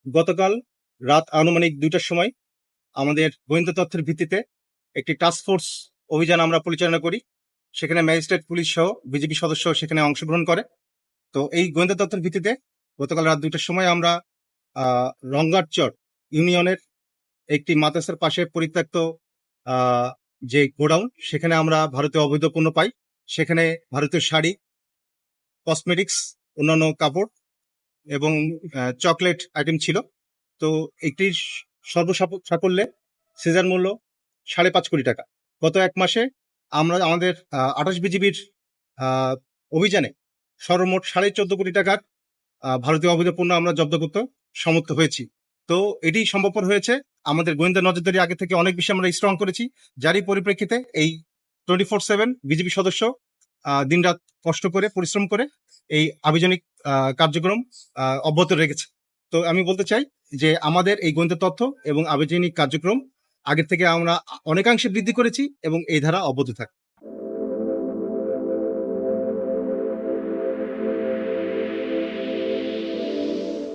গতকাল রাত আনুমানিক ২টার সময় আমাদের গোয়েন্দা তথ্যের ভিত্তিতে একটি টাস্ক ফোর্স অভিযান আমরা পরিচালনা করি। সেখানে ম্যাজিস্ট্রেট পুলিশ সহ বিজেপি সদস্য সেখানে অংশগ্রহণ করে। তো এই গোয়েন্দা তথ্যের ভিত্তিতে গতকাল রাত ২টার সময় আমরা রঙ্গারচর ইউনিয়নের একটি মাদ্রাসার পাশে পরিত্যক্ত আহ, যে গোডাউন, সেখানে আমরা ভারতীয় অবৈধ পণ্য পাই। সেখানে ভারতীয় শাড়ি, কসমেটিক্স, অন্যান্য কাপড় এবং চকলেট আইটেম ছিল। তো একটির সর্বসাকল্যে সিজার মূল্য ৫.৫ কোটি টাকা। গত এক মাসে আমরা আমাদের ২৮ বিজিবির অভিযানে সর্বমোট ১৪.৫ কোটি টাকার ভারতীয় অবৈধ পণ্য আমরা জব্দ করতে সমর্থ হয়েছি। তো এটি সম্ভবপর হয়েছে আমাদের গোয়েন্দা নজরদারি আগে থেকে অনেক বেশি আমরা স্ট্রং করেছি, যারই পরিপ্রেক্ষিতে এই 24/7 বিজিবি সদস্য দিনরাত কষ্ট করে পরিশ্রম করে এই আভিযানিক কার্যক্রম অব্যাহত রেখেছে। তো আমি বলতে চাই যে আমাদের এই গোয়েন্দা তথ্য এবং আভিযানিক কার্যক্রম আগের থেকে আমরা অনেকাংশে বৃদ্ধি করেছি এবং এই ধারা অব্যাহত থাকবে।